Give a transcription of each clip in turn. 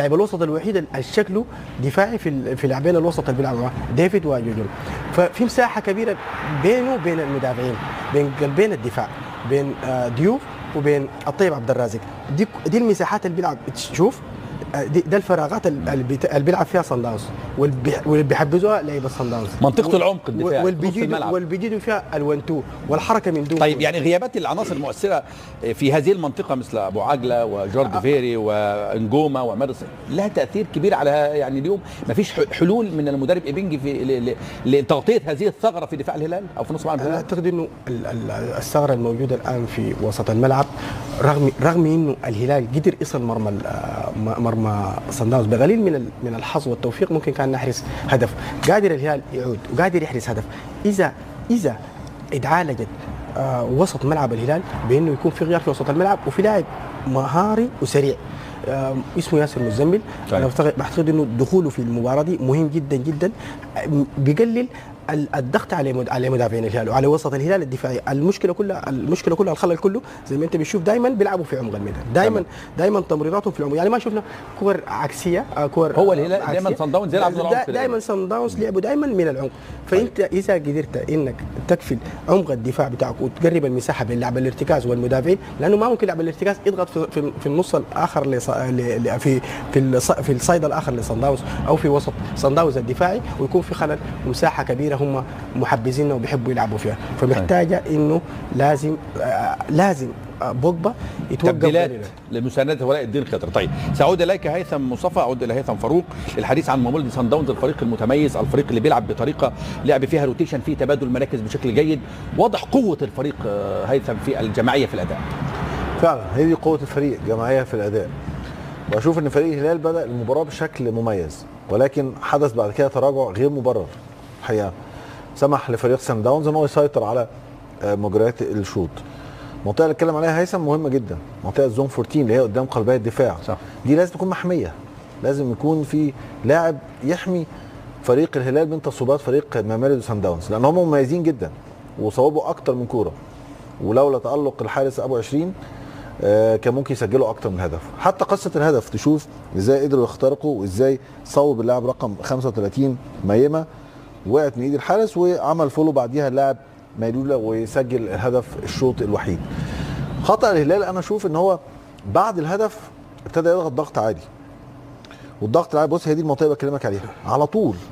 لاعب الوسط الوحيد اللي شكله دفاعي في لاعبين الوسط اللي بيلعبوا معاه ديفيد وجوجل، ففي مساحه كبيره بينه وبين المدافعين، بين قلبين الدفاع، بين ديوف وبين الطيب عبد الرازق. دي المساحات اللي بيلعب، تشوف ده الفراغات اللي بيلعب فيها صن داونز، واللي بيحبذوها لعيبه صن داونز، منطقه العمق الدفاعي واللي بيجيدوا فيها الونتو والحركه من دون. طيب يعني غيابات العناصر المؤثره في هذه المنطقه مثل ابو عجله وجورد فيري وانجوما ومارس لها تاثير كبير على يعني اليوم ما فيش حلول من المدرب ايبنجي في لتغطيه هذه الثغره في دفاع الهلال او في نص ملعب الهلال؟ انا اعتقد انه الثغره الموجوده الان في وسط الملعب، رغم انه الهلال قدر يصل مرمى صن داونز بقليل من الحظ والتوفيق، ممكن كان نحرز هدف. قادر الهلال يعود وقادر يحرز هدف اذا اتعالجت وسط ملعب الهلال بانه يكون في غيار في وسط الملعب وفي لاعب مهاري وسريع اسمه ياسر مزمل. انا بعتقد انه دخوله في المباراه دي مهم جدا جدا، بيقلل الضغط على مدافعين الهلال وعلى وسط الهلال الدفاعي. المشكله كلها الخلل كله زي ما انت بتشوف دايما بيلعبوا في عمق الميدان، دايما تمريراتهم في العمق، يعني ما شفنا كور عكسيه، كور هو الهلال دايما صن داونز يلعب من العمق، دايما صن داونز لعبوا دايما من العمق. فانت اذا قدرت انك تكفل عمق الدفاع بتاعك وتقرب المساحه بين لاعب الارتكاز والمدافعين، لانه ما ممكن لاعب الارتكاز يضغط في النص الاخر في الصيد الاخر لصن داونز او في وسط صن داونز الدفاعي ويكون في خلل ومساحه كبيره هم محبذينها وبيحبوا يلعبوا فيها، فمحتاجه انه لازم بوجبا يتوقف تبديلات لمساندة ولاء الدين خضر. طيب سأعود اليك هيثم مصطفى، اعود الى هيثم فاروق للحديث عن مامولدي صن داونز، الفريق المتميز، الفريق اللي بيلعب بطريقه لعب فيها روتيشن، فيه تبادل مراكز بشكل جيد. واضح قوه الفريق هيثم في الجماعيه في الاداء. فعلا هي دي قوه الفريق، جماعيه في الاداء. واشوف ان فريق الهلال بدا المباراه بشكل مميز، ولكن حدث بعد كده تراجع غير مبرر الحقيقه، سمح لفريق صن داونز ان هو يسيطر على مجريات الشوط. المنطقه اللي اتكلم عليها هيثم مهمه جدا، منطقه زون 14 اللي هي قدام قلبي الدفاع، صح. دي لازم تكون محميه، لازم يكون في لاعب يحمي فريق الهلال من تصويبات فريق ماميلودي صن داونز، لان هم مميزين جدا وصوبوا اكتر من كوره، ولولا تالق الحارس ابو 20 كان ممكن يسجلوا اكتر من هدف. حتى قصه الهدف تشوف ازاي قدروا يخترقوا وازاي صوب اللاعب رقم 35 ميمه، وقعت من ايد الحارس وعمل فولو بعديها اللاعب ميلولا ويسجل الهدف الشوط الوحيد. خطأ الهلال انا اشوف ان هو بعد الهدف ابتدى يضغط ضغط عالي، والضغط العالي بص هي دي المنطقه اللي بكلمك عليها،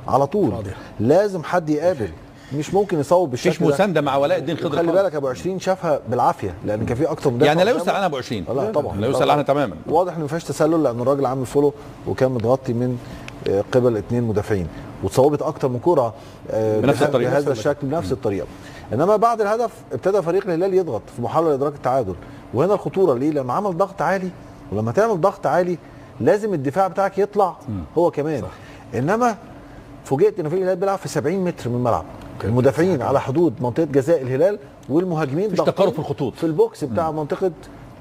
على طول لازم حد يقابل، مش ممكن يصوب بالشكل مفيش مسانده مع ولاء الدين خضر. خلي بالك ابو 20 شافها بالعافيه لان كان في اكتر من يعني لا يسأل عنها ابو 20. لا طبعا لا يسأل عنها تماما. واضح ان ما فيهاش تسلل لان الراجل عامل فولو وكان متغطي من قبل 2 مدافعين، وتصوبت اكتر من كوره بنفس الطريقه بهذا الشكل بنفس الطريقه. انما بعد الهدف ابتدى فريق الهلال يضغط في محاوله لادراك التعادل، وهنا الخطوره ليه؟ لما عمل ضغط عالي، ولما تعمل ضغط عالي لازم الدفاع بتاعك يطلع هو كمان. صح. انما فوجئت ان فريق الهلال بيلعب في 70 متر من الملعب، المدافعين على حدود منطقه جزاء الهلال والمهاجمين مش تقارب في الخطوط في البوكس بتاع منطقه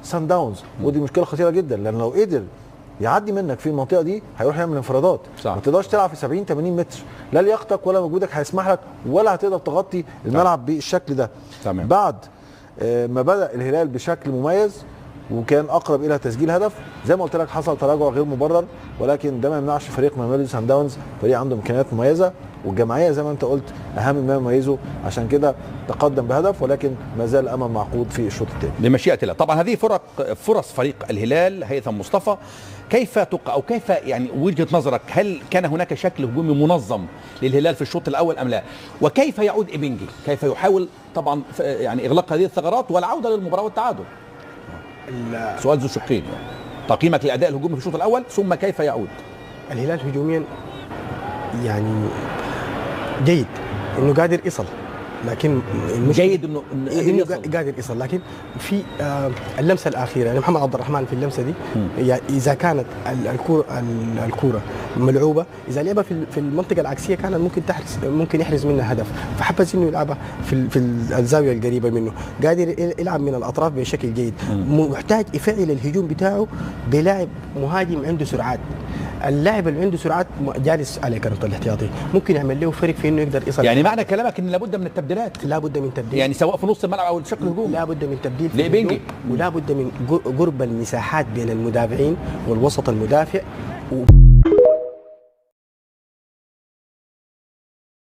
سان داونز، ودي مشكله خطيره جدا لان لو قدر يعدي منك في المنطقه دي هيروح يعمل انفرادات. ما تقدرش تلعب في 70 80 متر، لا لياقتك ولا مجهودك هيسمح لك ولا هتقدر تغطي الملعب بالشكل ده. تمام. بعد ما بدا الهلال بشكل مميز وكان اقرب الى تسجيل هدف، زي ما قلت لك حصل تراجع غير مبرر، ولكن ده ما يمنعش فريق ماميلودي صن داونز فريق عنده امكانيات مميزه، والجماعيه زي ما انت قلت اهم ما يميزه، عشان كده تقدم بهدف، ولكن ما زال امل معقود في الشوط الثاني بمشيئه الله. طبعا هذه فرص فريق الهلال هيثم مصطفى، كيف كيف يعني وجهه نظرك، هل كان هناك شكل هجومي منظم للهلال في الشوط الاول ام لا؟ وكيف يعود ايبنجي؟ كيف يحاول طبعا يعني اغلاق هذه الثغرات والعوده للمباراه والتعادل؟ سؤال ذو شقين، تقييمك للاداء الهجومي في الشوط الاول ثم كيف يعود؟ الهلال هجوميا يعني جيد، انه قادر يصل، لكن جيد انه قادر يصل، لكن في اللمسه الاخيره يعني محمد عبد الرحمن في اللمسه دي يعني اذا كانت الكوره ملعوبه، اذا لعبها في المنطقه العكسيه كان ممكن يحرز منها هدف، فحبذ انه يلعبها في الزاويه القريبه منه، قادر يلعب من الاطراف بشكل جيد، محتاج يفعل الهجوم بتاعه بلاعب مهاجم عنده سرعات. اللاعب اللي عنده سرعات جالس على كرة الاحتياطي ممكن يعمل له فرق في انه يقدر يصل. يعني معنى كلامك ان لابد من التبديلات؟ لابد من تبديل، يعني سواء في نص الملعب او الشكل الهجومي لابد من تبديل لإيبنجي، ولابد من قرب المساحات بين المدافعين والوسط المدافع و